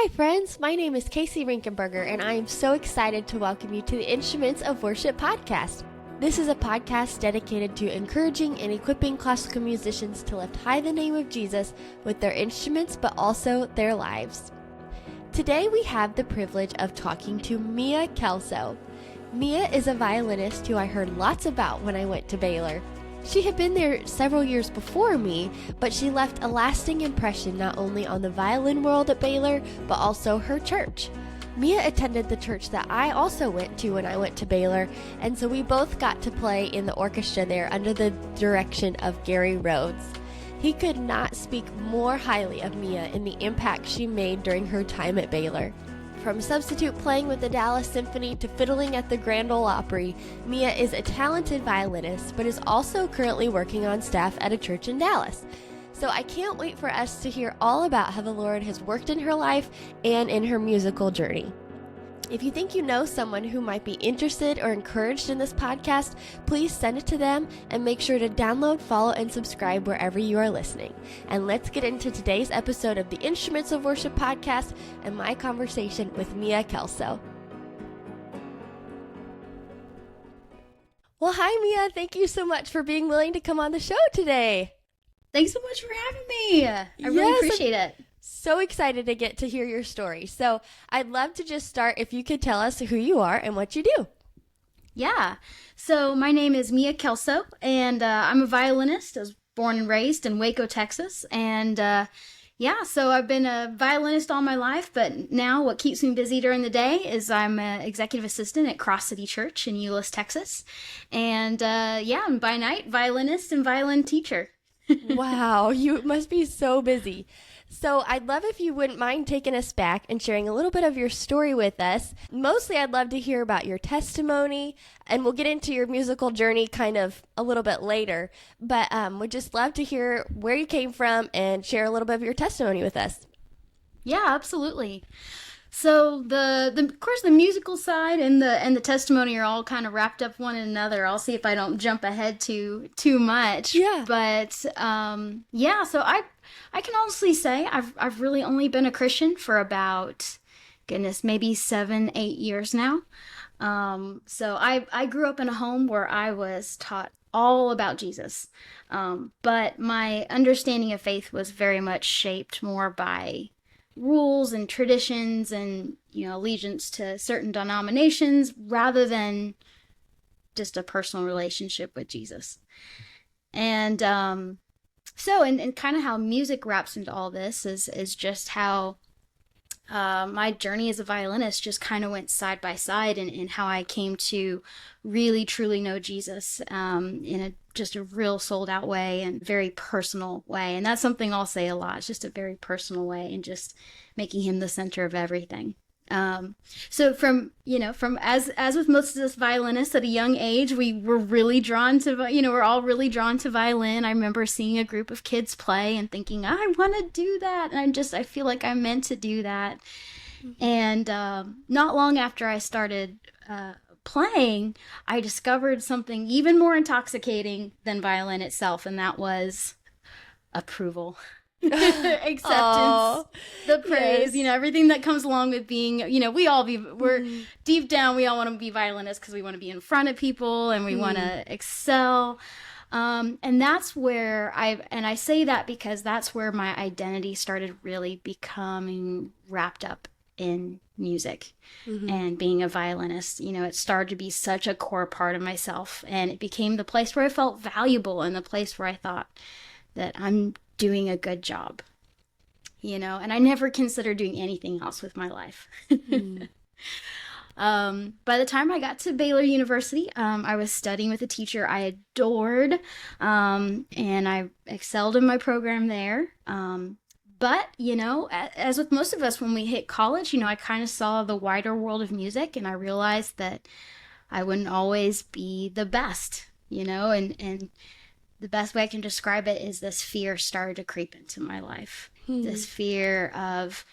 Hi friends, my name is Casey Rinkenberger and I am so excited to welcome you to the Instruments of Worship podcast. This is a podcast dedicated to encouraging and equipping classical musicians to lift high the name of Jesus with their instruments but also their lives. Today we have the privilege of talking to Mia Kelso. Mia is a violinist who I heard lots about when I went to Baylor. She had been there several years before me, but she left a lasting impression not only on the violin world at Baylor, but also her church. Mia attended the church that I also went to when I went to Baylor, and so we both got to play in the orchestra there under the direction of Gary Rhodes. He could not speak more highly of Mia and the impact she made during her time at Baylor. From substitute playing with the Dallas Symphony to fiddling at the Grand Ole Opry, Mia is a talented violinist, but is also currently working on staff at a church in Dallas. So I can't wait for us to hear all about how the Lord has worked in her life and in her musical journey. If you think you know someone who might be interested or encouraged in this podcast, please send it to them and make sure to download, follow, and subscribe wherever you are listening. And let's get into today's episode of the Instruments of Worship podcast and my conversation with Mia Kelso. Well, hi Mia. Thank you so much for being willing to come on the show today. Thanks so much for having me. I really appreciate it. So excited to get to hear your story. So I'd love to just start if you could tell us who you are and what you do. Yeah. So my name is Mia Kelso, and I'm a violinist. I was born and raised in Waco, Texas. And so I've been a violinist all my life, but now what keeps me busy during the day is I'm an executive assistant at Cross City Church in Euless, Texas. And I'm by night violinist and violin teacher. Wow, you must be so busy. So I'd love if you wouldn't mind taking us back and sharing a little bit of your story with us. Mostly I'd love to hear about your testimony, and we'll get into your musical journey kind of a little bit later. But we'd just love to hear where you came from and share a little bit of your testimony with us. Yeah, absolutely. So of course the musical side and the testimony are all kind of wrapped up one another. I'll see if I don't jump ahead too much. Yeah. But so I can honestly say I've really only been a Christian for about, maybe 7-8 years now. So I grew up in a home where I was taught all about Jesus. But my understanding of faith was very much shaped more by rules and traditions and, allegiance to certain denominations rather than just a personal relationship with Jesus. And and kind of how music wraps into all this is just how my journey as a violinist just kind of went side by side in how I came to really truly know Jesus in just a real sold out way and very personal way. And that's something I'll say a lot. It's just a very personal way and just making him the center of everything. So from as with most of us violinists at a young age, we were really drawn to, we're all really drawn to violin. I remember seeing a group of kids play and thinking, I want to do that. And I feel like I'm meant to do that. Mm-hmm. And not long after I started playing, I discovered something even more intoxicating than violin itself, and that was approval. Acceptance, aww, the praise, yes. Everything that comes along with being, we're deep down, we all want to be violinists because we want to be in front of people and we want to excel. And that's where I say that because that's where my identity started really becoming wrapped up in music and being a violinist. It started to be such a core part of myself, and it became the place where I felt valuable and the place where I thought that I'm doing a good job, and I never considered doing anything else with my life. By the time I got to Baylor University, I was studying with a teacher I adored, and I excelled in my program there. But, as with most of us, when we hit college, I kind of saw the wider world of music, and I realized that I wouldn't always be the best, and the best way I can describe it is this fear started to creep into my life. This fear of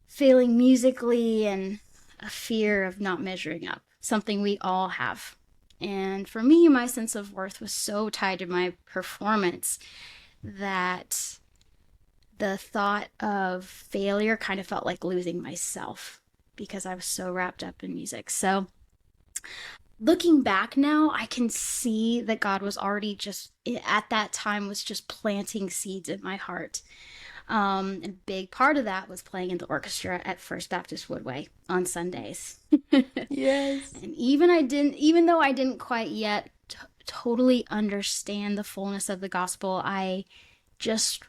failing musically and a fear of not measuring up, something we all have. And for me, my sense of worth was so tied to my performance that the thought of failure kind of felt like losing myself because I was so wrapped up in music. So looking back now, I can see that God was already just at that time was just planting seeds in my heart. And a big part of that was playing in the orchestra at First Baptist Woodway on Sundays. Yes. And even though I didn't quite yet totally understand the fullness of the gospel, I just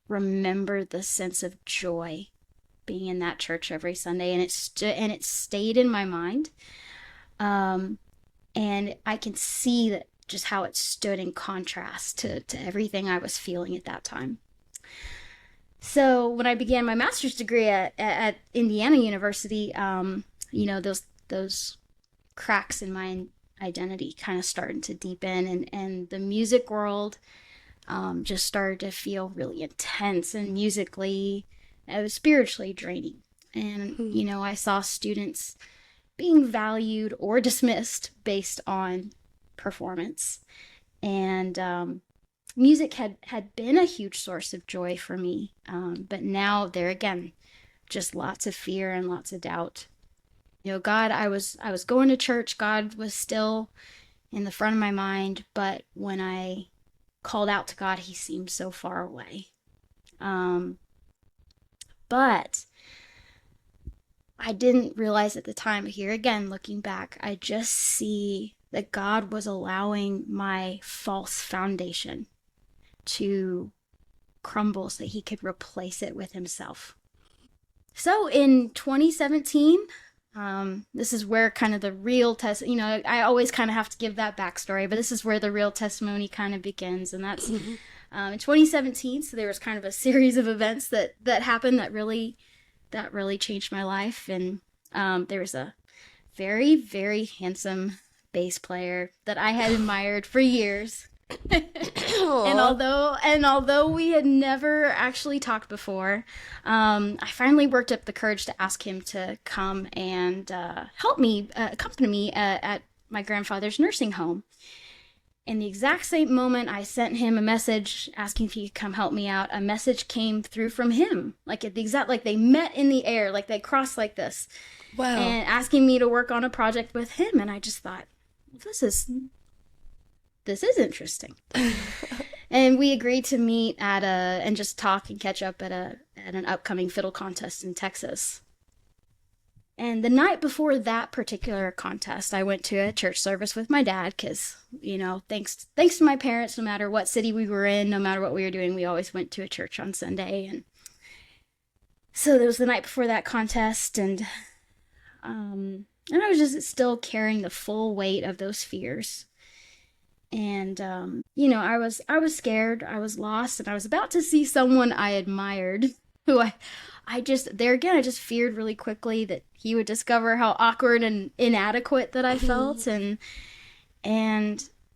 remember the sense of joy being in that church every Sunday, and it stayed in my mind. And I can see that just how it stood in contrast to everything I was feeling at that time. So when I began my master's degree at Indiana University, those cracks in my identity kind of started to deepen, and the music world just started to feel really intense and musically, it was spiritually draining. And, I saw students being valued or dismissed based on performance. And music had been a huge source of joy for me. But now there again, just lots of fear and lots of doubt. God, I was going to church. God was still in the front of my mind. But when I called out to God, he seemed so far away. But I didn't realize at the time, here again, looking back, I just see that God was allowing my false foundation to crumble so that he could replace it with himself. So in 2017, this is where kind of the real I always kind of have to give that backstory, but this is where the real testimony kind of begins. And that's in 2017. So there was kind of a series of events that happened that really changed my life. And there was a very, very handsome bass player that I had admired for years. and although we had never actually talked before, I finally worked up the courage to ask him to come and help me, accompany me at my grandfather's nursing home. In the exact same moment I sent him a message asking if he could come help me out, a message came through from him. Like they met in the air, like they crossed like this. Wow. And asking me to work on a project with him. And I just thought, this is interesting. And we agreed to meet and just talk and catch up at an upcoming fiddle contest in Texas. And the night before that particular contest, I went to a church service with my dad because, thanks to my parents, no matter what city we were in, no matter what we were doing, we always went to a church on Sunday. And so it was the night before that contest, and I was just still carrying the full weight of those fears. And, I was scared, I was lost, and I was about to see someone I admired who I just feared really quickly that he would discover how awkward and inadequate that I felt. And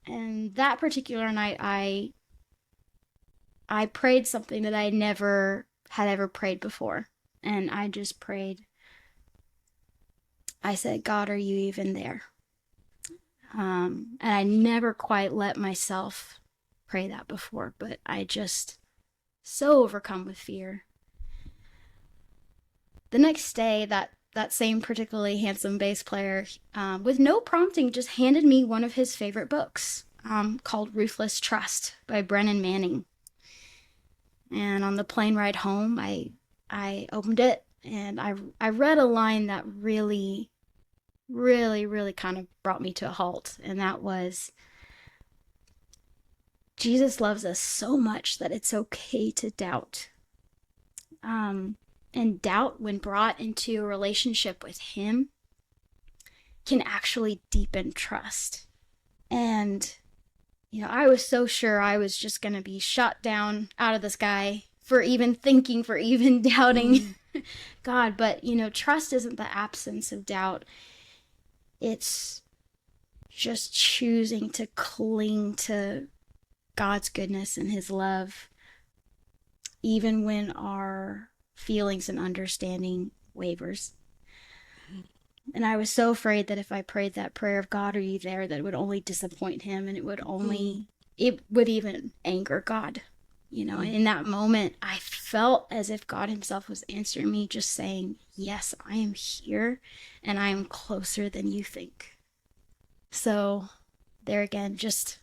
that particular night, I prayed something that I never had ever prayed before. And I just prayed. I said, God, are you even there? And I never quite let myself pray that before, but I just so overcome with fear. The next day, that same particularly handsome bass player, with no prompting, just handed me one of his favorite books, called Ruthless Trust by Brennan Manning. And on the plane ride home, I opened it and I read a line that really, really, really kind of brought me to a halt. And that was, Jesus loves us so much that it's okay to doubt. And doubt, when brought into a relationship with him, can actually deepen trust. And, I was so sure I was just going to be shot down out of the sky for even thinking, for even doubting God. But, trust isn't the absence of doubt. It's just choosing to cling to God's goodness and his love, even when our feelings and understanding wavers. And I was so afraid that if I prayed that prayer of God, are you there, that it would only disappoint him, and it would even anger God. In that moment, I felt as if God himself was answering me, just saying, yes, I am here and I am closer than you think. So there again, just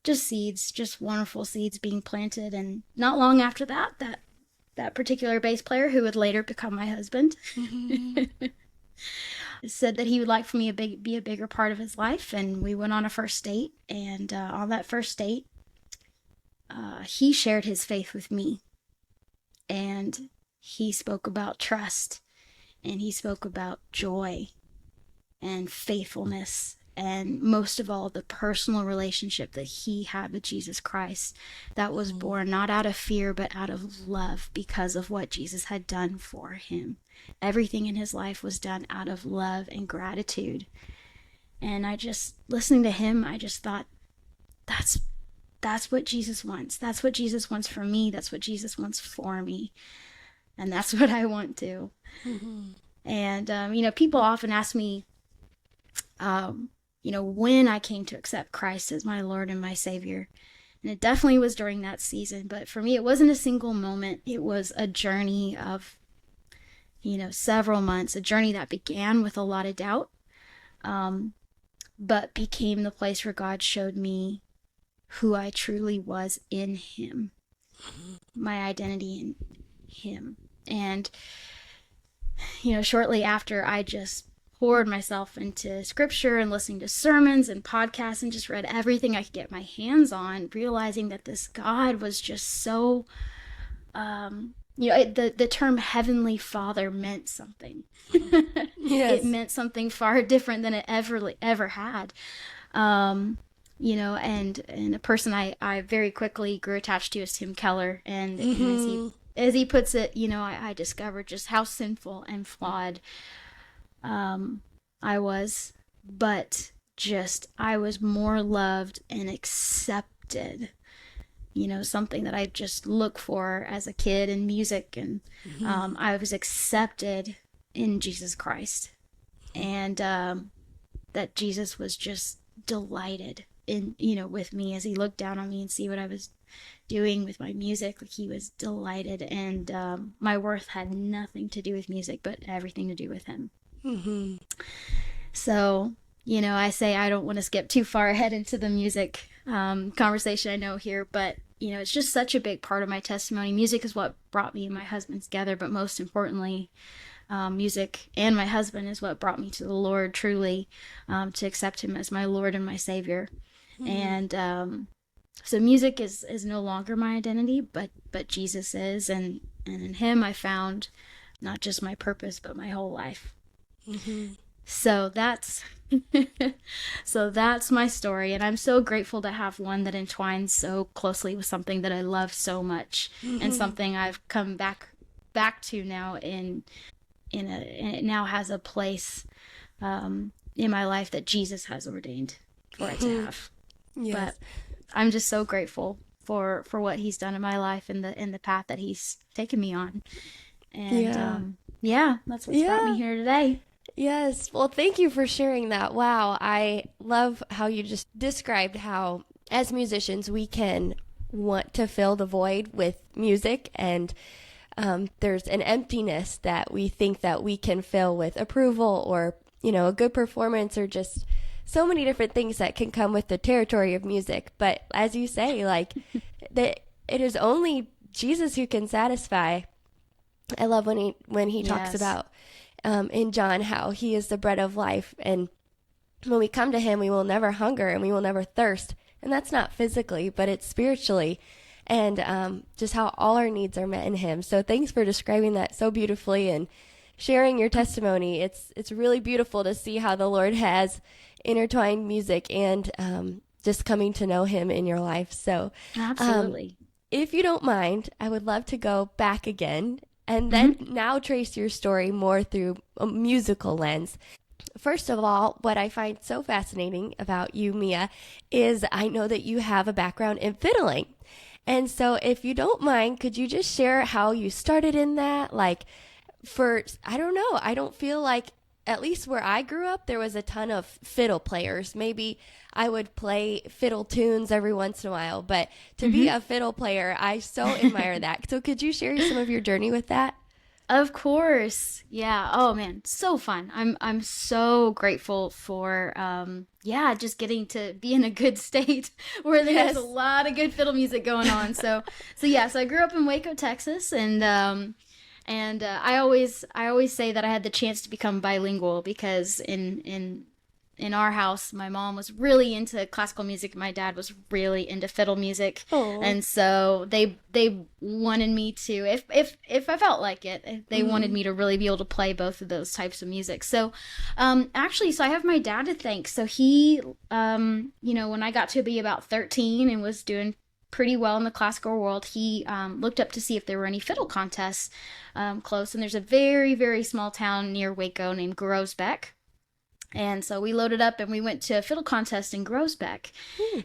seeds, just wonderful seeds being planted. And not long after that particular bass player, who would later become my husband, said that he would like for me to be a bigger part of his life. And we went on a first date. And on that first date, he shared his faith with me. And he spoke about trust. And he spoke about joy and faithfulness. And most of all, the personal relationship that he had with Jesus Christ that was born not out of fear, but out of love because of what Jesus had done for him. Everything in his life was done out of love and gratitude. And listening to him, I just thought, that's what Jesus wants. That's what Jesus wants for me. That's what Jesus wants for me. And that's what I want to. Mm-hmm. And, people often ask me, when I came to accept Christ as my Lord and my Savior. And it definitely was during that season. But for me, it wasn't a single moment. It was a journey of, several months, a journey that began with a lot of doubt, but became the place where God showed me who I truly was in him, my identity in him. And, shortly after, I just poured myself into scripture and listening to sermons and podcasts and just read everything I could get my hands on, realizing that this God was just so, the term Heavenly Father meant something. Yes. It meant something far different than it ever had. And a person I very quickly grew attached to is Tim Keller. And as he puts it, I discovered just how sinful and flawed I was, but I was more loved and accepted, something that I just look for as a kid in music. And I was accepted in Jesus Christ, and that Jesus was just delighted in, with me as he looked down on me and see what I was doing with my music. Like, he was delighted, and my worth had nothing to do with music, but everything to do with him. Mm-hmm. So, I say I don't want to skip too far ahead into the music conversation I know here, but, it's just such a big part of my testimony. Music is what brought me and my husband together, but most importantly, music and my husband is what brought me to the Lord truly, to accept him as my Lord and my Savior. Mm-hmm. And so music is no longer my identity, but Jesus is, and in him I found not just my purpose, but my whole life. Mm-hmm. So that's my story, and I'm so grateful to have one that entwines so closely with something that I love so much, and something I've come back to now and it now has a place in my life that Jesus has ordained for it to have. Yes. But I'm just so grateful for what he's done in my life and the path that he's taken me on. And that's what's brought me here today. Yes. Well, thank you for sharing that. Wow. I love how you just described how, as musicians, we can want to fill the void with music, and there's an emptiness that we think that we can fill with approval or, a good performance, or just so many different things that can come with the territory of music. But as you say, like, it is only Jesus who can satisfy. I love when he talks about in John how he is the bread of life, and when we come to him, we will never hunger and we will never thirst. And that's not physically, but it's spiritually, and just how all our needs are met in him. So thanks for describing that so beautifully and sharing your testimony. It's really beautiful to see how the Lord has intertwined music and just coming to know him in your life. So absolutely. If you don't mind, I would love to go back again and then now trace your story more through a musical lens. First of all, what I find so fascinating about you, Mia, is I know that you have a background in fiddling. And so if you don't mind, could you just share how you started in that? Like, I don't know, I don't feel like at least where I grew up, there was a ton of fiddle players. Maybe I would play fiddle tunes every once in a while, but to be a fiddle player, I so admire that. So could you share some of your journey with that? Of course. Yeah. Oh man, so fun. I'm so grateful for just getting to be in a good state where there's a lot of good fiddle music going on. So I grew up in Waco, Texas, and I always say that I had the chance to become bilingual because in our house, my mom was really into classical music. My dad was really into fiddle music. Oh. And so they wanted me to, if I felt like it, they wanted me to really be able to play both of those types of music. So, actually, I have my dad to thank. So he, when I got to be about 13 and was doing pretty well in the classical world, he looked up to see if there were any fiddle contests close. And there's a very, very small town near Waco named Groesbeck. And so we loaded up and we went to a fiddle contest in Groesbeck.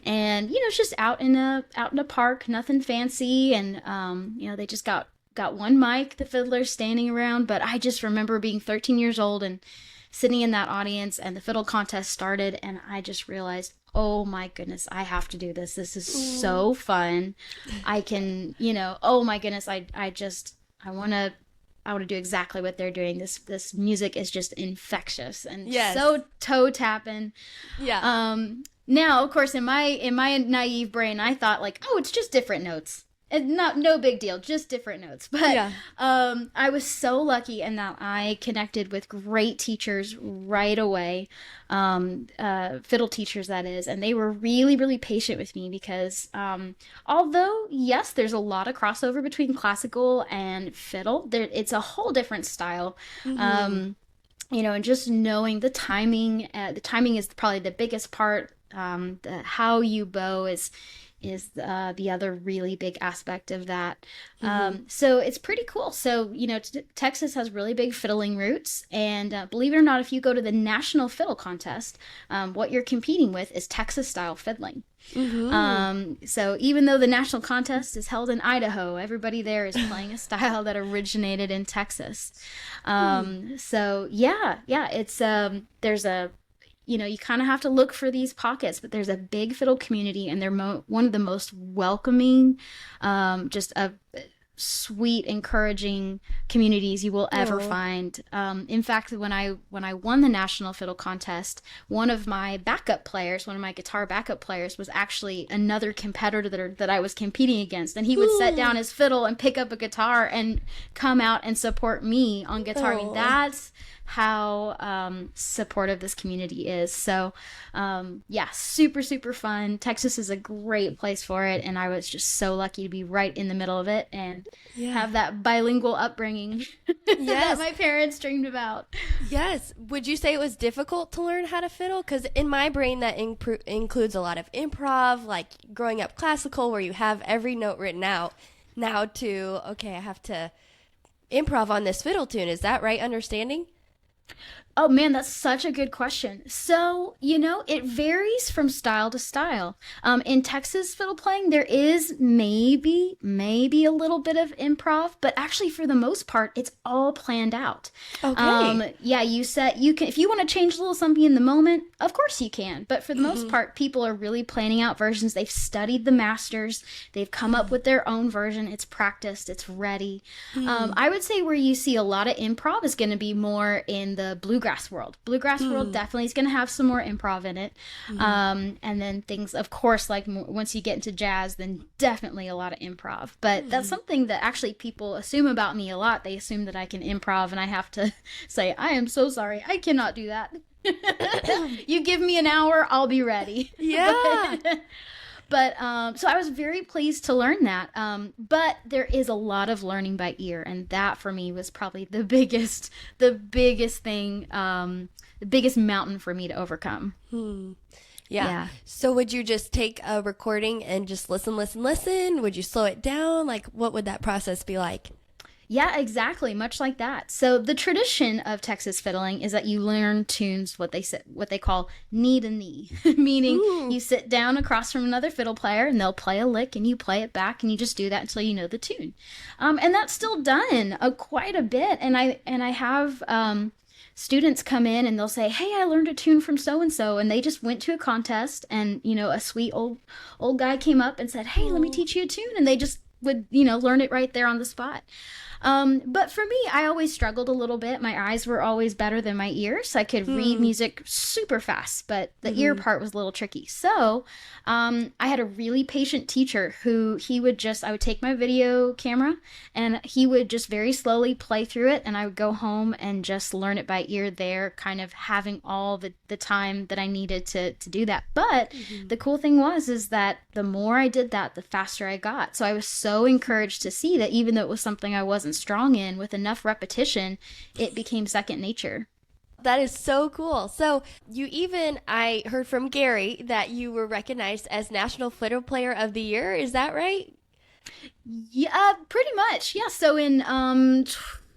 And, it's just out in a park, nothing fancy. And, they just got one mic, the fiddlers standing around. But I just remember being 13 years old and sitting in that audience, and the fiddle contest started. And I just realized, oh my goodness, I have to do this. This is so fun. I can, oh my goodness, I want to do exactly what they're doing. This music is just infectious and so toe tapping. Yeah. Now, of course, in my naive brain, I thought it's just different notes. And no big deal, just different notes. But I was so lucky in that I connected with great teachers right away, fiddle teachers, that is, and they were really, really patient with me because although, yes, there's a lot of crossover between classical and fiddle, it's a whole different style. And just knowing the timing is probably the biggest part. How you bow is the other really big aspect of that. So it's pretty cool. So, Texas has really big fiddling roots. And believe it or not, if you go to the National Fiddle Contest, what you're competing with is Texas-style fiddling. So even though the national contest is held in Idaho, everybody there is playing a style that originated in Texas. So, it's there's a... you kind of have to look for these pockets, but there's a big fiddle community, and they're one of the most welcoming, just a sweet, encouraging communities you will ever find. In fact, when I won the National Fiddle Contest, one of my guitar backup players was actually another competitor that I was competing against, and he would set down his fiddle and pick up a guitar and come out and support me on guitar. I mean, that's how supportive this community is. So super, super fun. Texas is a great place for it, and I was just so lucky to be right in the middle of it and have that bilingual upbringing that my parents dreamed about. Yes. Would you say it was difficult to learn how to fiddle? Because in my brain that includes a lot of improv, like growing up classical where you have every note written out, now to, I have to improv on this fiddle tune. Is that right understanding? Oh man, that's such a good question. So, it varies from style to style. In Texas fiddle playing, there is maybe a little bit of improv, but actually for the most part, it's all planned out. Okay. You can, if you want to change a little something in the moment, of course you can. But for the most part, people are really planning out versions. They've studied the masters. They've come up with their own version. It's practiced. It's ready. I would say where you see a lot of improv is going to be more in the bluegrass world. Bluegrass world definitely is going to have some more improv in it. And then things, of course, like once you get into jazz, then definitely a lot of improv. But that's something that actually people assume about me a lot. They assume that I can improv, and I have to say, I am so sorry. I cannot do that. You give me an hour, I'll be ready. Yeah. But so I was very pleased to learn that. But there is a lot of learning by ear, and that for me was probably the biggest thing, the biggest mountain for me to overcome. Yeah. So would you just take a recording and just listen? Would you slow it down? Like, what would that process be like? Yeah, exactly. Much like that. So the tradition of Texas fiddling is that you learn tunes what they call knee to knee, meaning Ooh. you sit down across from another fiddle player and they'll play a lick and you play it back and you just do that until you know the tune. And that's still done quite a bit. And I have students come in and they'll say, "Hey, I learned a tune from so and so," and they just went to a contest and a sweet old guy came up and said, "Hey, let me Oh. teach you a tune," and they just would learn it right there on the spot. But for me, I always struggled a little bit. My eyes were always better than my ears. I could read music super fast, but the ear part was a little tricky. So I had a really patient teacher who I would take my video camera and he would just very slowly play through it. And I would go home and just learn it by ear there, kind of having all the time that I needed to do that. But the cool thing is that the more I did that, the faster I got. So I was so encouraged to see that even though it was something I wasn't strong in, with enough repetition, it became second nature. That is so cool. So I heard from Gary that you were recognized as National Fiddle Player of the Year. Is that right? Yeah, pretty much. Yeah. So in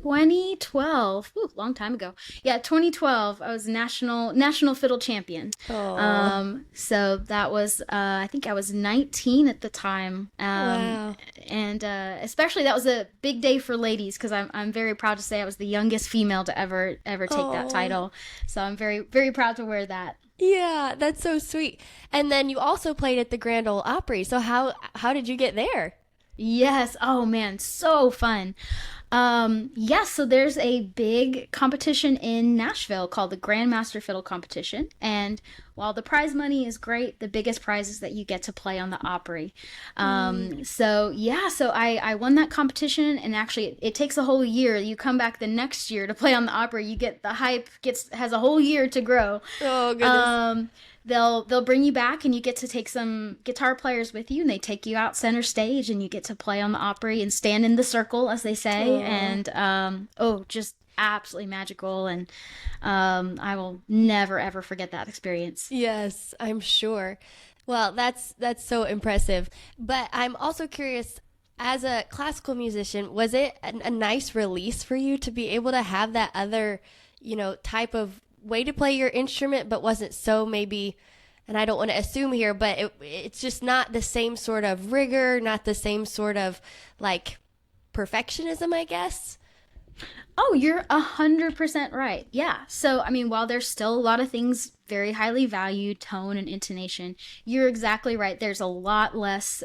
2012, long time ago. Yeah, 2012, I was national fiddle champion. Oh. So that was I think I was 19 at the time. Wow. And especially that was a big day for ladies because I'm very proud to say I was the youngest female to ever take that title. So I'm very very proud to wear that. Yeah, that's so sweet. And then you also played at the Grand Ole Opry. So how did you get there? Yes. Oh man, so fun. Yes, so there's a big competition in Nashville called the Grandmaster Fiddle Competition. And while the prize money is great, the biggest prize is that you get to play on the Opry. So yeah, so I won that competition, and actually it takes a whole year. You come back the next year to play on the Opry, you get the hype has a whole year to grow. Oh, goodness. They'll bring you back and you get to take some guitar players with you and they take you out center stage and you get to play on the Opry and stand in the circle, as they say. Aww. And just absolutely magical, and I will never ever forget that experience. Yes, I'm sure. Well, that's so impressive. But I'm also curious, as a classical musician, was it a nice release for you to be able to have that other, type of way to play your instrument, but wasn't so maybe, and I don't want to assume here, but it's just not the same sort of rigor, not the same sort of like perfectionism, I guess? Oh, you're 100% right. Yeah. So, I mean, while there's still a lot of things very highly valued, tone and intonation, you're exactly right. There's a lot less,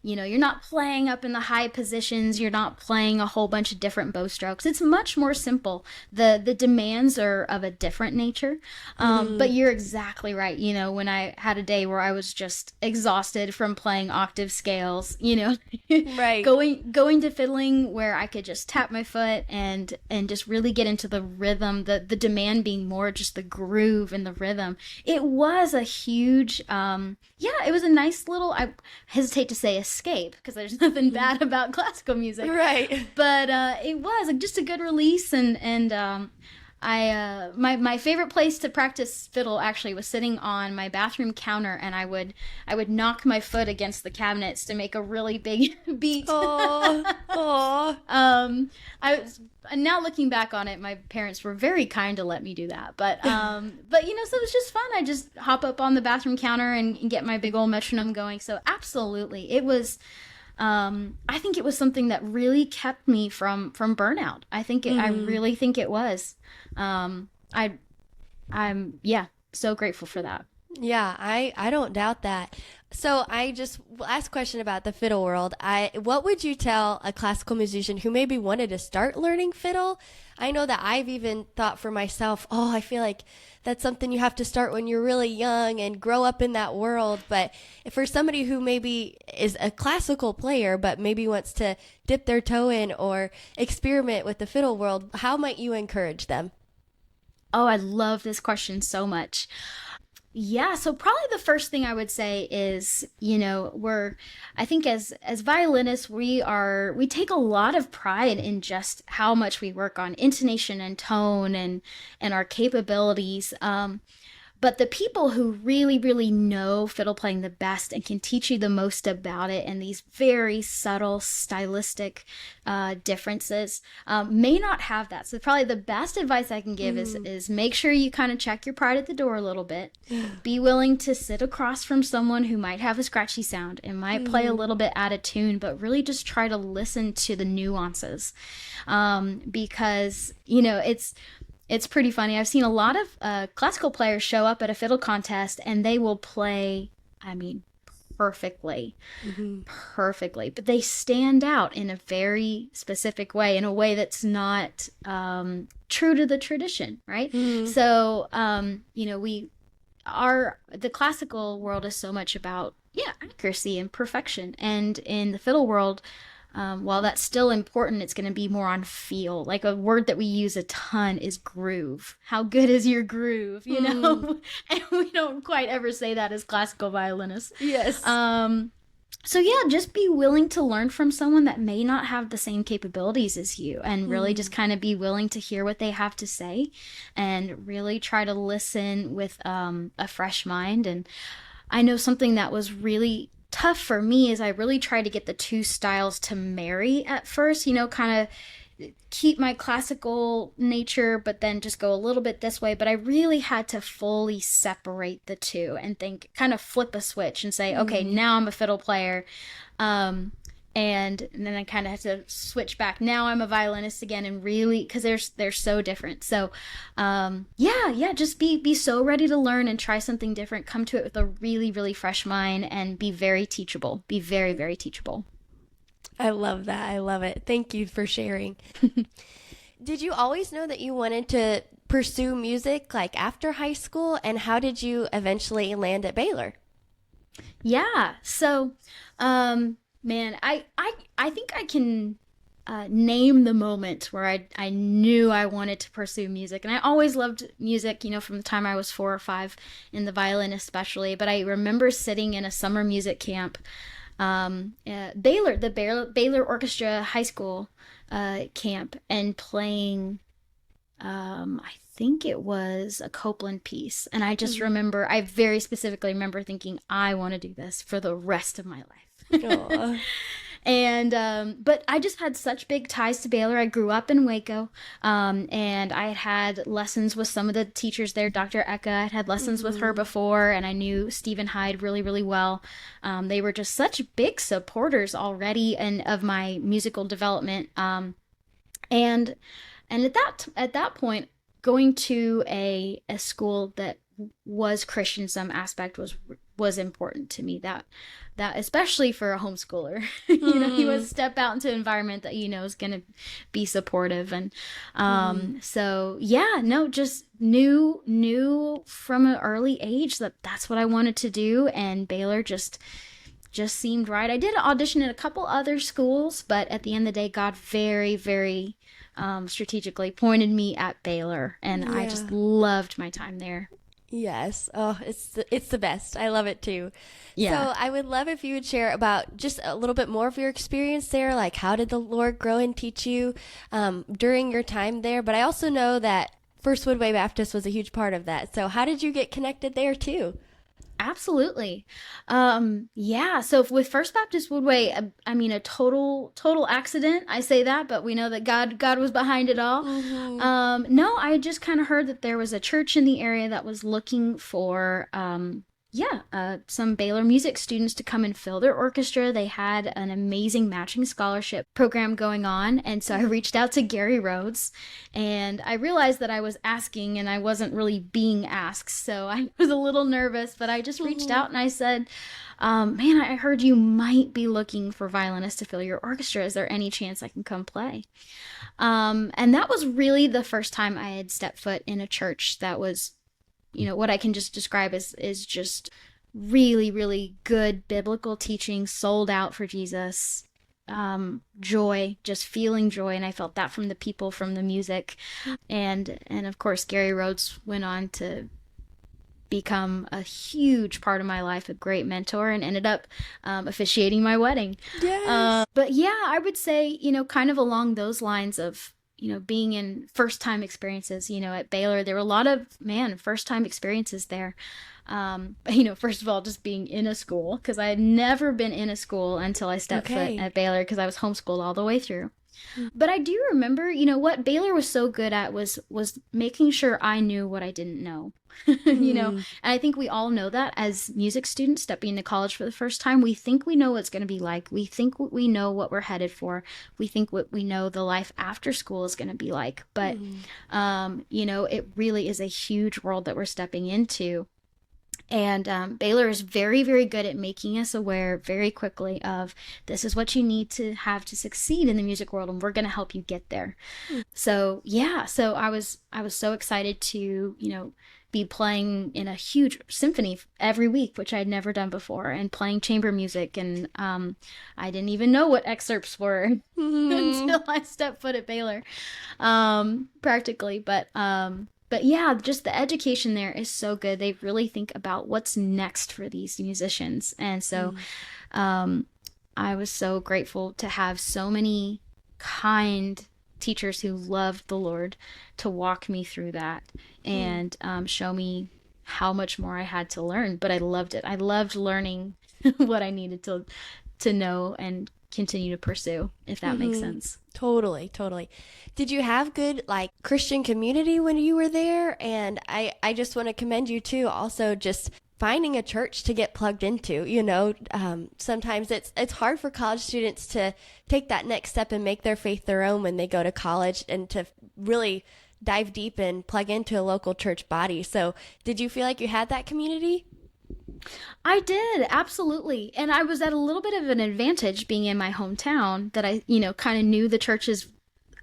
you're not playing up in the high positions. You're not playing a whole bunch of different bow strokes. It's much more simple. The demands are of a different nature. But you're exactly right. When I had a day where I was just exhausted from playing octave scales, Right. going to fiddling where I could just tap my foot and just really get into the rhythm, the demand being more just the groove and the rhythm. It was a huge, it was a nice little, I hesitate to say escape because there's nothing bad about classical music, Right. but it was just a good release. And I my favorite place to practice fiddle actually was sitting on my bathroom counter, and I would knock my foot against the cabinets to make a really big beat. Oh, oh. Now looking back on it, my parents were very kind to let me do that. But so it was just fun. I just hop up on the bathroom counter and get my big old metronome going. So absolutely, it was. I think it was something that really kept me from burnout. I really think it was. I'm so grateful for that. Yeah, I don't doubt that. So last question about the fiddle world. What would you tell a classical musician who maybe wanted to start learning fiddle? I know that I've even thought for myself, I feel like that's something you have to start when you're really young and grow up in that world. But for somebody who maybe is a classical player, but maybe wants to dip their toe in or experiment with the fiddle world, how might you encourage them? Oh, I love this question so much. Yeah, so probably the first thing I would say is, I think as violinists, we take a lot of pride in just how much we work on intonation and tone and our capabilities. But the people who really, really know fiddle playing the best and can teach you the most about it and these very subtle stylistic differences may not have that. So probably the best advice I can give is make sure you kind of check your pride at the door a little bit. Be willing to sit across from someone who might have a scratchy sound and might play a little bit out of tune, but really just try to listen to the nuances. Because, you know, it's pretty funny. I've seen a lot of classical players show up at a fiddle contest and they will play, I mean, perfectly, but they stand out in a very specific way, in a way that's not true to the tradition, right? So, you know, the classical world is so much about, accuracy and perfection. And in the fiddle world, while that's still important, it's going to be more on feel. Like a word that we use a ton is groove. How good is your groove, you know? And we don't quite ever say that as classical violinists. Yes. So yeah, just be willing to learn from someone that may not have the same capabilities as you, and really just kind of be willing to hear what they have to say and really try to listen with a fresh mind. And I know something that was really tough for me is I really tried to get the two styles to marry at first, you know, kind of keep my classical nature, but then just go a little bit this way. But I really had to fully separate the two and think, kind of flip a switch and say, okay, now I'm a fiddle player. And then I kind of had to switch back. Now I'm a violinist again, and really, because they're so different. So, just be so ready to learn and try something different. Come to it with a really, really fresh mind and be very teachable. Be very, very teachable. I love that. I love it. Thank you for sharing. Did you always know that you wanted to pursue music like after high school? And how did you eventually land at Baylor? Yeah. So, man, I think I can name the moment where I knew I wanted to pursue music. And I always loved music, you know, from the time I was 4 or 5, in the violin especially. But I remember sitting in a summer music camp, the Baylor Orchestra High School camp, and playing, I think it was a Copland piece. And I just remember, I very specifically remember thinking, I want to do this for the rest of my life. And but I just had such big ties to Baylor. I grew up in Waco, and I had lessons with some of the teachers there. Dr. Eka, I had lessons with her before, and I knew Stephen Hyde really, really well. They were just such big supporters already and of my musical development. And at that point, going to a school that was Christian in some aspect was important to me. That especially for a homeschooler, you know, you want to step out into an environment that you know is going to be supportive. And just knew from an early age that that's what I wanted to do, and Baylor just seemed right. I did audition at a couple other schools, but at the end of the day, God very, very strategically pointed me at Baylor, and I just loved my time there. Yes. Oh, it's the best. I love it too. Yeah. So I would love if you would share about just a little bit more of your experience there. Like, how did the Lord grow and teach you during your time there? But I also know that First Woodway Baptist was a huge part of that. So how did you get connected there too? Absolutely. So with First Baptist Woodway, I mean, a total accident. I say that, but we know that God was behind it all. No, I just kind of heard that there was a church in the area that was looking for, some Baylor music students to come and fill their orchestra. They had an amazing matching scholarship program going on. And so I reached out to Gary Rhodes, and I realized that I was asking and I wasn't really being asked. So I was a little nervous, but I just reached out and I said, I heard you might be looking for violinists to fill your orchestra. Is there any chance I can come play? And that was really the first time I had stepped foot in a church that was, you know, what I can just describe is just really, really good biblical teaching, sold out for Jesus, joy, just feeling joy. And I felt that from the people, from the music. And of course, Gary Rhodes went on to become a huge part of my life, a great mentor, and ended up officiating my wedding. Yes. But yeah, I would say, you know, kind of along those lines of being in first time experiences, at Baylor, there were a lot of, first time experiences there. First of all, just being in a school, because I had never been in a school until I stepped foot at Baylor, because I was homeschooled all the way through. But I do remember, what Baylor was so good at was making sure I knew what I didn't know. And I think we all know that as music students stepping into college for the first time. We think we know what it's going to be like. We think we know what we're headed for. We think what we know the life after school is going to be like. But, it really is a huge world that we're stepping into. And Baylor is very, very good at making us aware very quickly of, this is what you need to have to succeed in the music world, and we're going to help you get there. So I was so excited to, be playing in a huge symphony every week, which I'd never done before, and playing chamber music. And I didn't even know what excerpts were until I stepped foot at Baylor, practically. But yeah, just the education there is so good. They really think about what's next for these musicians. And so I was so grateful to have so many kind teachers who loved the Lord to walk me through that and show me how much more I had to learn. But I loved it. I loved learning what I needed to know and continue to pursue, if that makes sense. Totally. Did you have good Christian community when you were there? And I just want to commend you too, also just finding a church to get plugged into. Sometimes it's hard for college students to take that next step and make their faith their own when they go to college, and to really dive deep and plug into a local church body. So did you feel like you had that community? I did, absolutely. And I was at a little bit of an advantage being in my hometown, that I, kind of knew the churches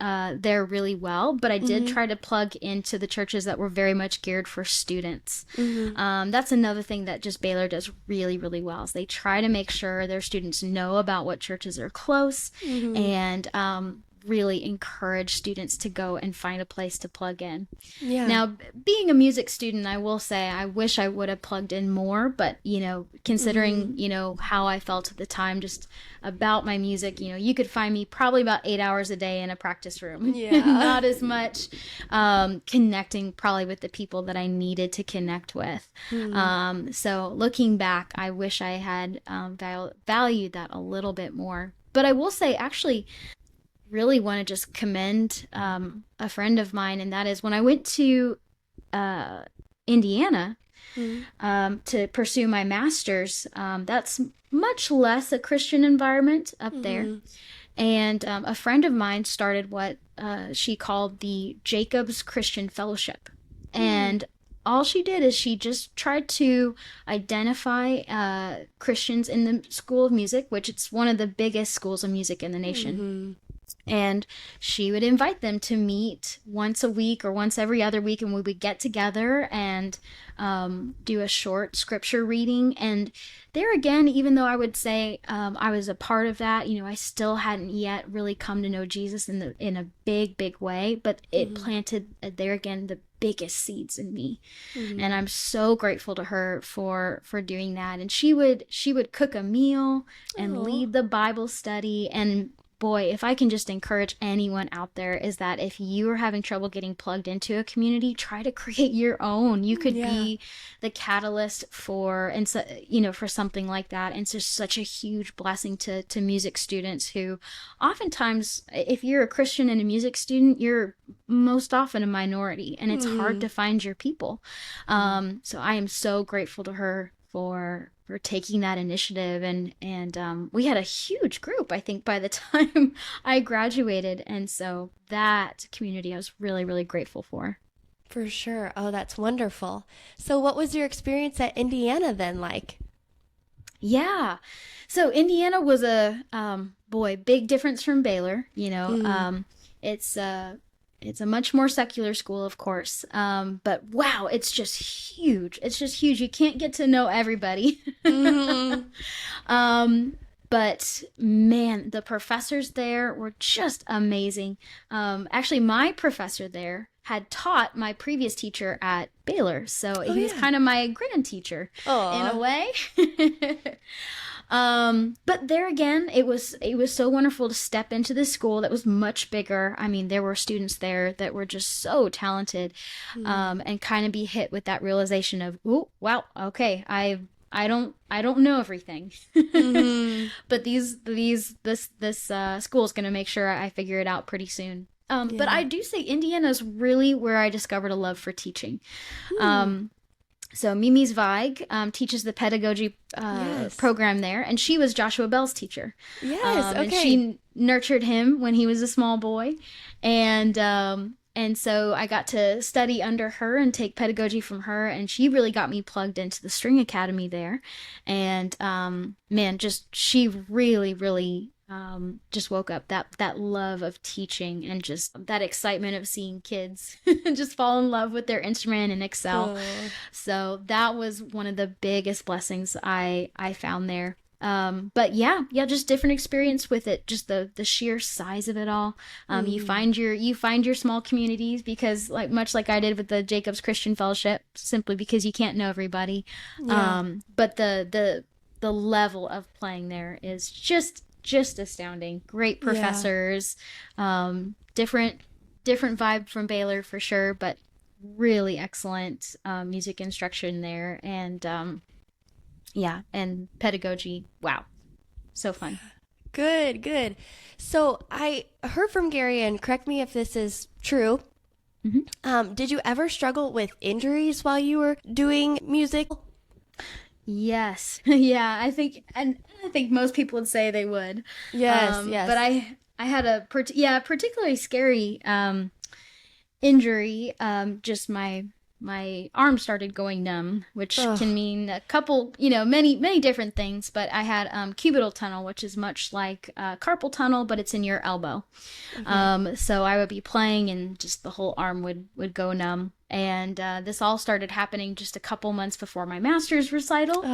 there really well, but I did try to plug into the churches that were very much geared for students. That's another thing that just Baylor does really, really well, is they try to make sure their students know about what churches are close, and really encourage students to go and find a place to plug in. Yeah. Now, being a music student, I will say I wish I would have plugged in more, but, considering, how I felt at the time just about my music, you could find me probably about 8 hours a day in a practice room. Yeah. Not as much connecting probably with the people that I needed to connect with. So looking back, I wish I had valued that a little bit more. But I will say, actually, really want to just commend a friend of mine, and that is when I went to Indiana to pursue my master's. That's much less a Christian environment up there. And a friend of mine started what she called the Jacob's Christian Fellowship. And all she did is she just tried to identify Christians in the School of Music, which it's one of the biggest schools of music in the nation. And she would invite them to meet once a week or once every other week, and we would get together and do a short scripture reading. And there again, even though I would say I was a part of that, I still hadn't yet really come to know Jesus in a big, big way, but it planted there again the biggest seeds in me. And I'm so grateful to her for doing that. And she would cook a meal and lead the Bible study. And boy, if I can just encourage anyone out there, is that if you are having trouble getting plugged into a community, try to create your own. You could be the catalyst for something like that. And it's just such a huge blessing to music students who oftentimes, if you're a Christian and a music student, you're most often a minority, and it's hard to find your people. So I am so grateful to her for taking that initiative, and we had a huge group, I think, by the time I graduated, and so that community I was really, really grateful for. For sure. Oh, that's wonderful. So what was your experience at Indiana then like? Yeah, so Indiana was a big difference from Baylor. It's a much more secular school, of course, but wow, it's just huge. It's just huge. You can't get to know everybody. But man, the professors there were just amazing. Actually, my professor there had taught my previous teacher at Baylor, so he was kind of my grand teacher in a way. But there again, it was so wonderful to step into this school that was much bigger. I mean, there were students there that were just so talented, and kind of be hit with that realization of, oh, wow, okay, I don't know everything, but this school is going to make sure I figure it out pretty soon. But I do say Indiana is really where I discovered a love for teaching. So Mimi Zweig teaches the pedagogy program there, and she was Joshua Bell's teacher. Yes, okay. And she nurtured him when he was a small boy, and so I got to study under her and take pedagogy from her, and she really got me plugged into the string academy there. And man, she really, really just woke up that love of teaching and just that excitement of seeing kids just fall in love with their instrument and excel. So that was one of the biggest blessings I found there. But yeah, just different experience with it. Just the sheer size of it all. You find your small communities, because much like I did with the Jacob's Christian Fellowship, simply because you can't know everybody. But the level of playing there is just astounding. Great professors, different vibe from Baylor for sure, but really excellent music instruction there, and and pedagogy. Wow, so fun. Good. So I heard from Gary, and correct me if this is true. Did you ever struggle with injuries while you were doing music? Yes. Yeah, I think most people would say they would. Yes. But I had a particularly scary injury. Just my arm started going numb, which can mean a couple, many different things. But I had cubital tunnel, which is much like carpal tunnel, but it's in your elbow. So I would be playing, and just the whole arm would go numb. And this all started happening just a couple months before my master's recital.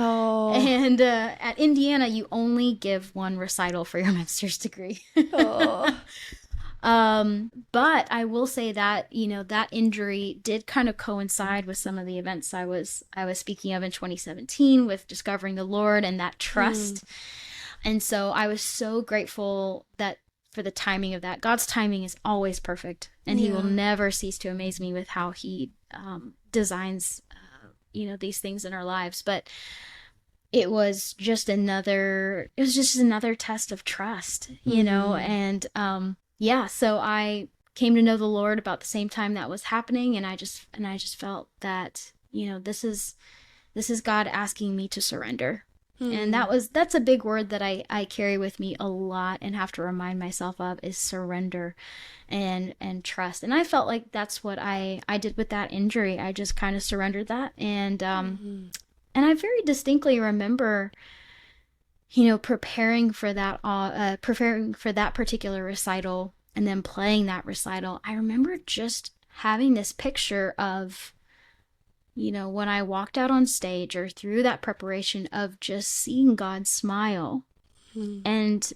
And at Indiana, you only give one recital for your master's degree. But I will say that, that injury did kind of coincide with some of the events I was speaking of in 2017 with discovering the Lord and that trust. And so I was so grateful for the timing of that. God's timing is always perfect, and he will never cease to amaze me with how he designs, these things in our lives. But it was just another test of trust, and so I came to know the Lord about the same time that was happening, and I just felt that, this is God asking me to surrender. And that's a big word that I carry with me a lot and have to remind myself of, is surrender and trust. And I felt like that's what I did with that injury. I just kind of surrendered that. And I very distinctly remember, preparing for that particular recital and then playing that recital. I remember just having this picture of, when I walked out on stage or through that preparation, of just seeing God smile. And,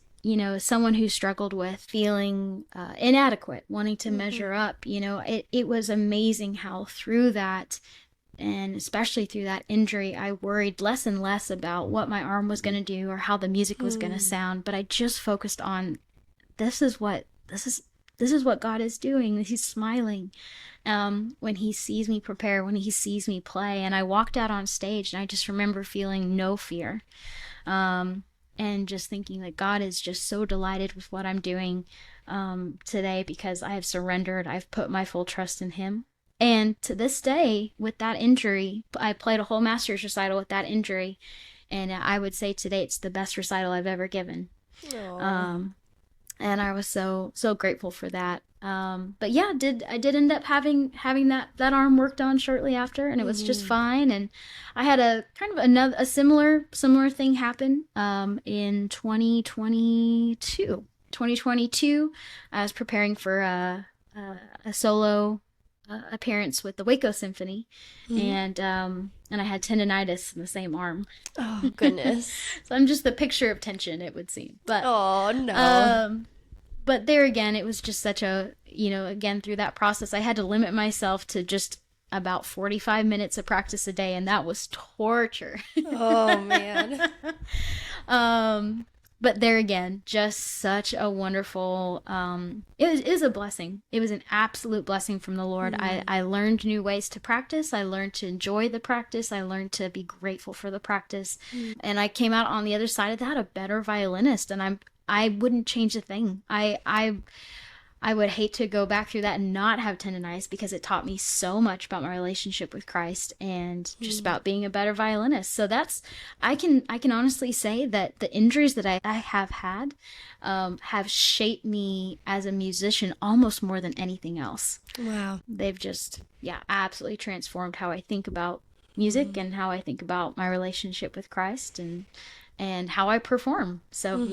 someone who struggled with feeling inadequate, wanting to measure up, it was amazing how through that, and especially through that injury, I worried less and less about what my arm was going to do or how the music was going to sound. But I just focused on, this is what God is doing. He's smiling when he sees me prepare, when he sees me play. And I walked out on stage, and I just remember feeling no fear, and just thinking that God is just so delighted with what I'm doing today, because I have surrendered. I've put my full trust in him. And to this day, with that injury, I played a whole master's recital with that injury, and I would say today it's the best recital I've ever given. And I was so grateful for that. But yeah, I did end up having that arm worked on shortly after, and it was just fine. And I had a kind of a similar thing happen in 2022. 2022, I was preparing for a solo appearance with the Waco Symphony, and I had tendonitis in the same arm. Oh goodness! So I'm just the picture of tension, it would seem. But oh no. But there again, it was just such a, again, through that process, I had to limit myself to just about 45 minutes of practice a day, and that was torture. Oh, man. But there again, just such a wonderful, it is a blessing. It was an absolute blessing from the Lord. I learned new ways to practice. I learned to enjoy the practice. I learned to be grateful for the practice. And I came out on the other side of that a better violinist. And I wouldn't change a thing. I would hate to go back through that and not have tendonitis, because it taught me so much about my relationship with Christ and just about being a better violinist. So I can honestly say that the injuries that I have had have shaped me as a musician almost more than anything else. Wow. They've just, absolutely transformed how I think about music and how I think about my relationship with Christ and how I perform. So,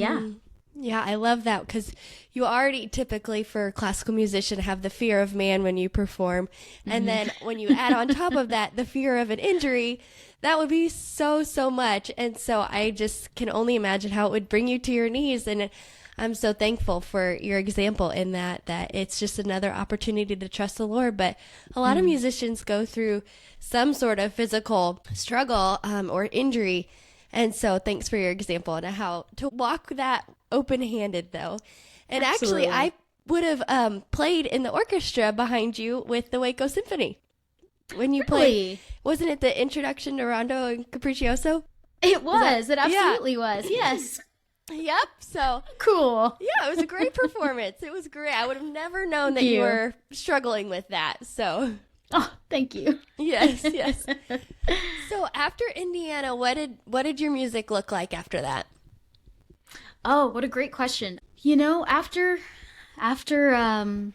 Yeah, I love that, because you already typically, for a classical musician, have the fear of man when you perform. And then when you add on top of that the fear of an injury, that would be so much. And so I just can only imagine how it would bring you to your knees. And I'm so thankful for your example in that it's just another opportunity to trust the Lord. But a lot of musicians go through some sort of physical struggle or injury. And so thanks for your example and how to walk that open-handed, though. And Absolutely. actually, I would have played in the orchestra behind you with the Waco Symphony. When you played, wasn't it the introduction to Rondo and Capriccioso? It was. It absolutely was. Yes. Yep. So cool. Yeah, it was a great performance. It was great. I would have never known that you were struggling with that. So. Oh, thank you. Yes. So after Indiana, what did your music look like after that? Oh, what a great question. After kind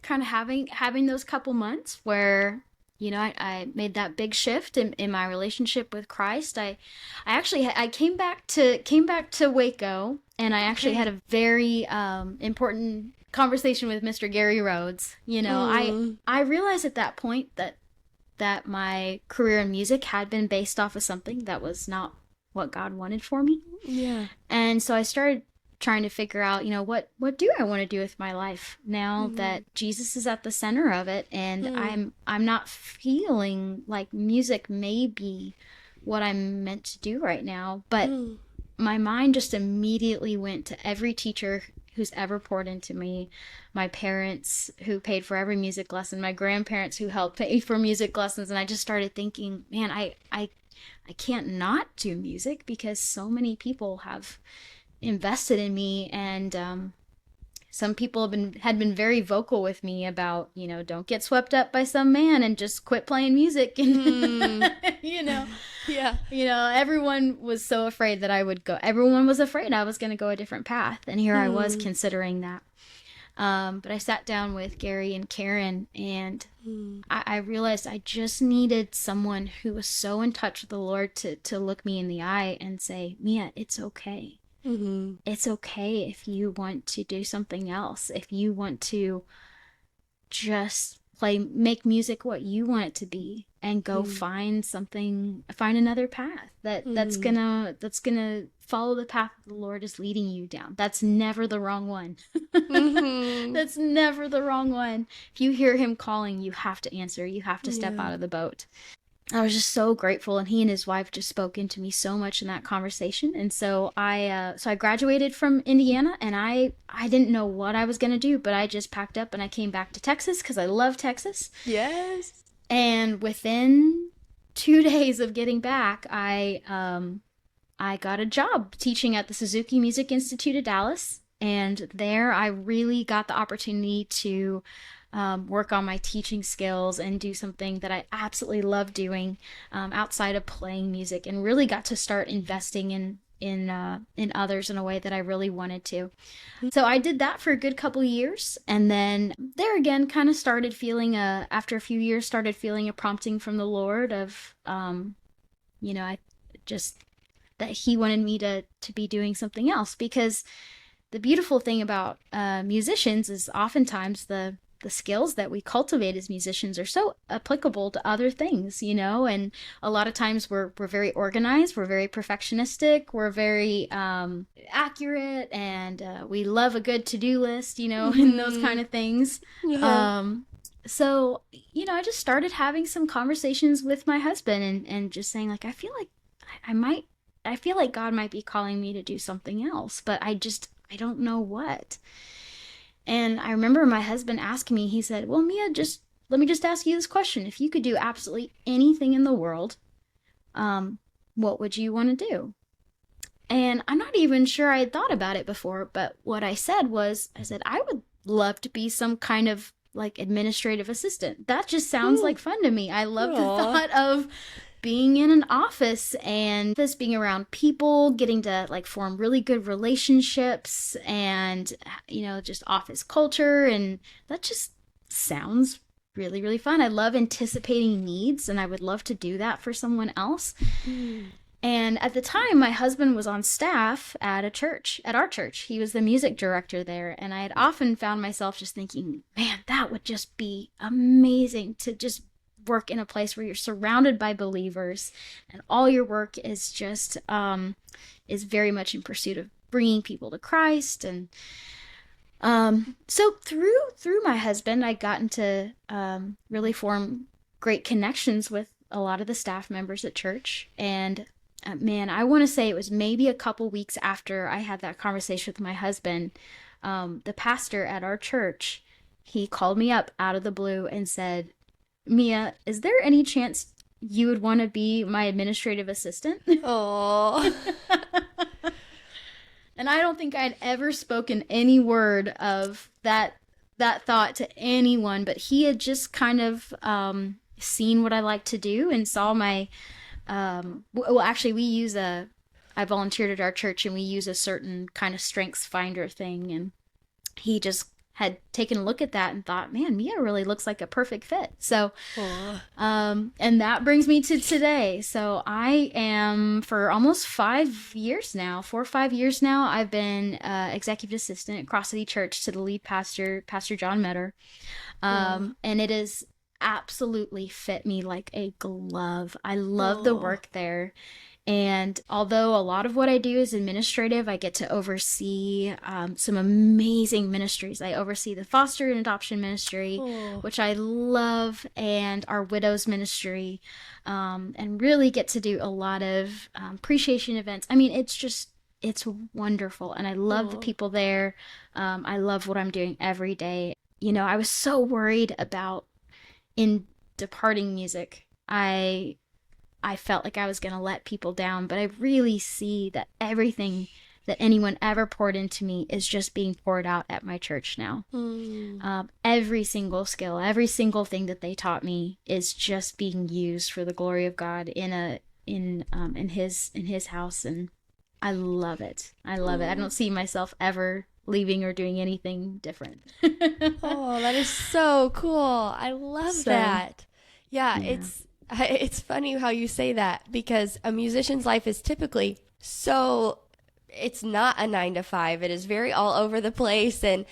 of having those couple months where, I made that big shift in my relationship with Christ, I came back to Waco, and I actually had a very important conversation with Mr. Gary Rhodes. I realized at that point that my career in music had been based off of something that was not what God wanted for me. Yeah. And so I started trying to figure out, what do I want to do with my life now that Jesus is at the center of it, and I'm not feeling like music may be what I'm meant to do right now. But my mind just immediately went to every teacher who's ever poured into me, my parents who paid for every music lesson, my grandparents who helped pay for music lessons. And I just started thinking, man, I can't not do music, because so many people have invested in me. And some people had been very vocal with me about, don't get swept up by some man and just quit playing music. And, Yeah. Everyone was so afraid that I would go. Everyone was afraid I was going to go a different path. And here I was considering that. But I sat down with Gary and Karen, and I realized I just needed someone who was so in touch with the Lord to look me in the eye and say, Mia, it's okay. It's okay if you want to do something else. If you want to just make music what you want it to be, and go find another path that's gonna follow the path the Lord is leading you down. That's never the wrong one. That's never the wrong one. If you hear him calling, you have to answer. You have to step out of the boat. I was just so grateful, and he and his wife just spoke into me so much in that conversation. And so I graduated from Indiana, and I didn't know what I was going to do, but I just packed up and I came back to Texas because I love Texas. Yes. And within 2 days of getting back, I got a job teaching at the Suzuki Music Institute of Dallas. And there I really got the opportunity to work on my teaching skills and do something that I absolutely love doing outside of playing music, and really got to start investing in others in a way that I really wanted to. So I did that for a good couple of years, and then there again kind of started feeling after a few years started feeling a prompting from the Lord of I just that he wanted me to be doing something else, because the beautiful thing about musicians is oftentimes the skills that we cultivate as musicians are so applicable to other things, and a lot of times we're very organized, we're very perfectionistic, we're very accurate, and we love a good to-do list, and those kind of things. so, I just started having some conversations with my husband and just saying, like, I feel like I feel like God might be calling me to do something else, but I don't know what. And I remember my husband asking me, he said, well, Mia, let me just ask you this question. If you could do absolutely anything in the world, what would you want to do? And I'm not even sure I had thought about it before, but what I said, I would love to be some kind of like administrative assistant. That just sounds like fun to me. I love the thought of being in an office and this being around people, getting to like form really good relationships and, just office culture. And that just sounds really, really fun. I love anticipating needs, and I would love to do that for someone else. And at the time, my husband was on staff at our church. He was the music director there. And I had often found myself just thinking, man, that would just be amazing to just work in a place where you're surrounded by believers and all your work is just, is very much in pursuit of bringing people to Christ. And so through my husband, I gotten to really form great connections with a lot of the staff members at church. And man, I want to say it was maybe a couple weeks after I had that conversation with my husband, the pastor at our church, he called me up out of the blue and said, Mia, is there any chance you would want to be my administrative assistant? Oh. And I don't think I'd ever spoken any word of that thought to anyone, but he had just kind of seen what I like to do and saw my actually I volunteered at our church and we use a certain kind of strengths finder thing, and he just had taken a look at that and thought, man, Mia really looks like a perfect fit. So, and that brings me to today. So I am, for almost 5 years now, 4 or 5 years now, I've been executive assistant at Cross City Church to the lead pastor, Pastor John Metter. And it is absolutely fit me like a glove. I love the work there. And although a lot of what I do is administrative, I get to oversee some amazing ministries. I oversee the foster and adoption ministry, which I love, and our widows ministry, and really get to do a lot of appreciation events. I mean, it's wonderful. And I love the people there. I love what I'm doing every day. I was so worried about in departing music. I felt like I was going to let people down, but I really see that everything that anyone ever poured into me is just being poured out at my church now. Every single skill, every single thing that they taught me is just being used for the glory of God in his house, and I love it. I love it. I don't see myself ever leaving or doing anything different. Oh, that is so cool. I love that. Yeah, it's funny how you say that, because a musician's life is typically it's not a 9 to 5. It is very all over the place. And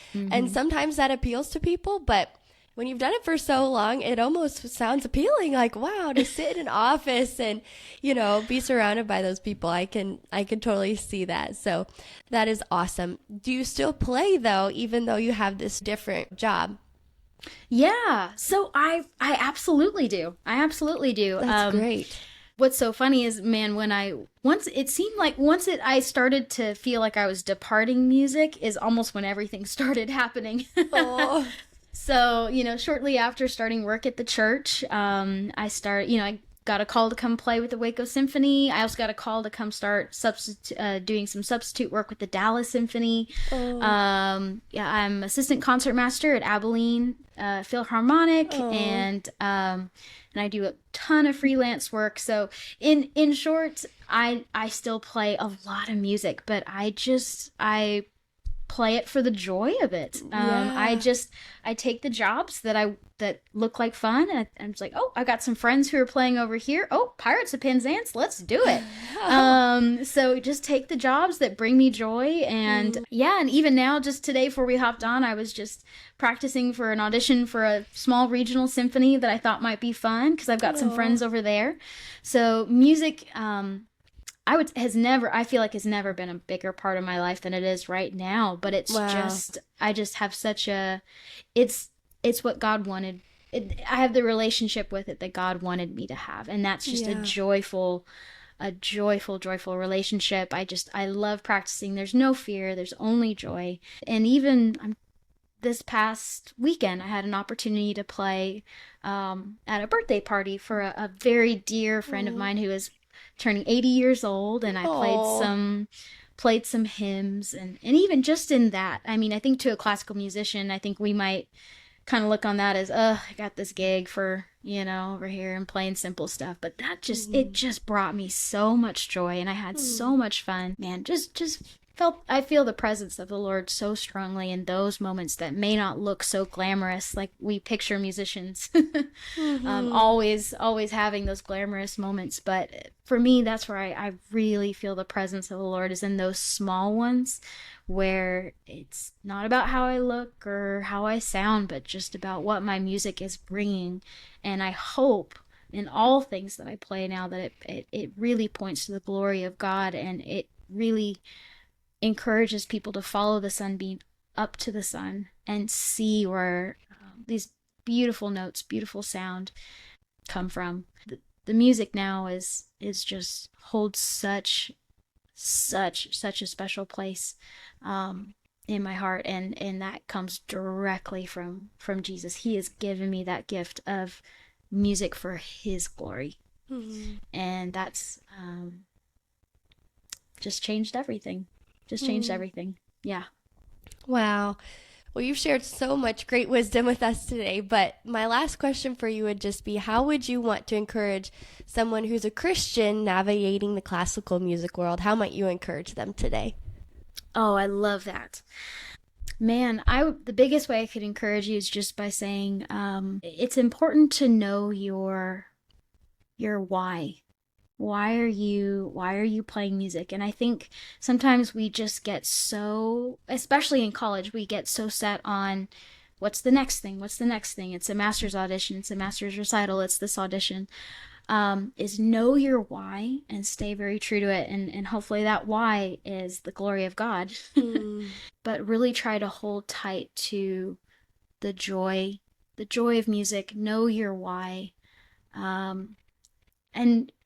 sometimes that appeals to people, but when you've done it for so long, it almost sounds appealing. Like, wow, to sit in an office and, be surrounded by those people. I can totally see that. So that is awesome. Do you still play though, even though you have this different job? Yeah, so I absolutely do. That's great. What's so funny is, man, once I started to feel like I was departing music is almost when everything started happening. Oh. So, shortly after starting work at the church, I got a call to come play with the Waco Symphony. I also got a call to come start doing some substitute work with the Dallas Symphony. I'm assistant concertmaster at Abilene Philharmonic, and I do a ton of freelance work. So in short, I still play a lot of music, but I play it for the joy of it. I take the jobs that look like fun, and I'm just like, I got some friends who are playing over here. Pirates of Penzance, let's do it. So just take the jobs that bring me joy. And and even now, just today before we hopped on, I was just practicing for an audition for a small regional symphony that I thought might be fun, because I've got some friends over there. So music, I feel like has never been a bigger part of my life than it is right now. But it's I just have it's what God wanted I have the relationship with it that God wanted me to have. And that's just a joyful relationship. I love practicing. There's no fear. There's only joy. And even this past weekend, I had an opportunity to play at a birthday party for a very dear friend of mine who is turning 80 years old. And I played some hymns. And even just in that, I mean, I think to a classical musician, I think we might kind of look on that as, I got this gig for, over here and playing simple stuff. But that it just brought me so much joy, and I had so much fun. Man, I feel the presence of the Lord so strongly in those moments that may not look so glamorous, like we picture musicians always having those glamorous moments. But for me, that's where I really feel the presence of the Lord, is in those small ones where it's not about how I look or how I sound, but just about what my music is bringing. And I hope in all things that I play now that it really points to the glory of God, and it really encourages people to follow the sunbeam up to the sun and see where these beautiful notes, beautiful sound come from. The music now is just holds such a special place in my heart, and that comes directly from Jesus. He has given me that gift of music for his glory. And that's just changed everything. Yeah. Wow. Well, you've shared so much great wisdom with us today, but my last question for you would just be, how would you want to encourage someone who's a Christian navigating the classical music world? How might you encourage them today? Oh, I love that. Man, the biggest way I could encourage you is just by saying, it's important to know your why. Why are you playing music? And I think sometimes we just get so, especially in college, we get so set on what's the next thing? It's a master's audition, it's a master's recital, it's this audition. Is know your why and stay very true to it. And hopefully that why is the glory of God. But really try to hold tight to the joy of music. Know your why.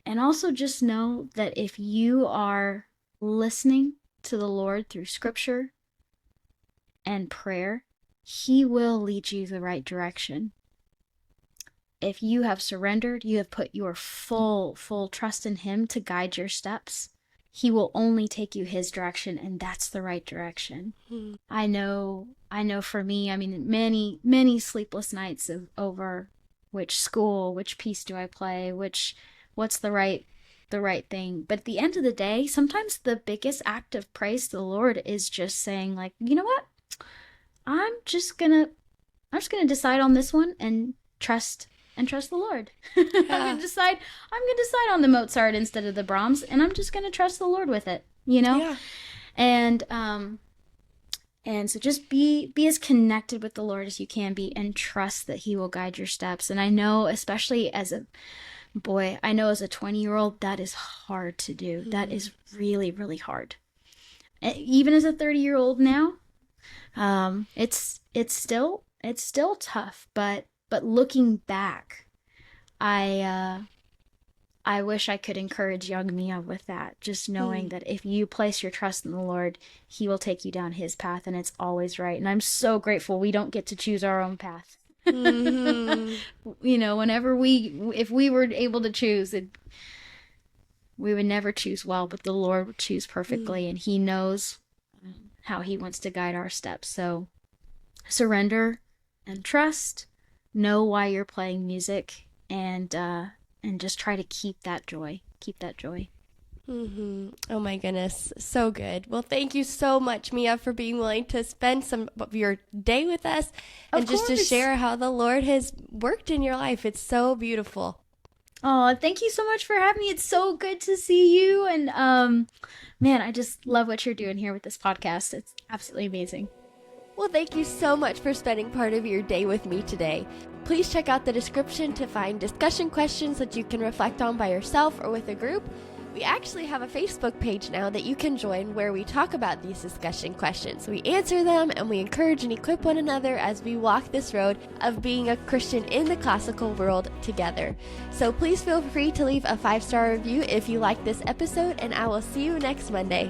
And also just know that if you are listening to the Lord through scripture and prayer, he will lead you the right direction. If you have surrendered, you have put your full trust in him to guide your steps, he will only take you his direction, and that's the right direction. I know for me, I mean, many sleepless nights over which school, which piece do I play, what's the right thing. But at the end of the day, sometimes the biggest act of praise to the Lord is just saying, like, you know what? I'm just gonna decide on this one and trust the Lord. I'm gonna decide on the Mozart instead of the Brahms, and I'm just gonna trust the Lord with it, Yeah. And so just be as connected with the Lord as you can be, and trust that he will guide your steps. And I know, especially as a 20-year-old, that is hard to do. That is really, really hard. Even as a 30-year-old now, it's still tough. But looking back, I wish I could encourage young Mia with that. Just knowing that if you place your trust in the Lord, he will take you down his path, and it's always right. And I'm so grateful we don't get to choose our own path. If we were able to choose, we would never choose well, but the Lord would choose perfectly, and he knows how he wants to guide our steps. So surrender and trust, know why you're playing music, and just try to keep that joy. Oh my goodness, so good. Well, thank you so much, Mia, for being willing to spend some of your day with us and just to share how the Lord has worked in your life. It's so beautiful. Oh, thank you so much for having me. It's so good to see you. And man, I just love what you're doing here with this podcast. It's absolutely amazing. Well, thank you so much for spending part of your day with me today. Please check out the description to find discussion questions that you can reflect on by yourself or with a group. We actually have a Facebook page now that you can join where we talk about these discussion questions. We answer them and we encourage and equip one another as we walk this road of being a Christian in the classical world together. So please feel free to leave a 5-star review if you like this episode, and I will see you next Monday.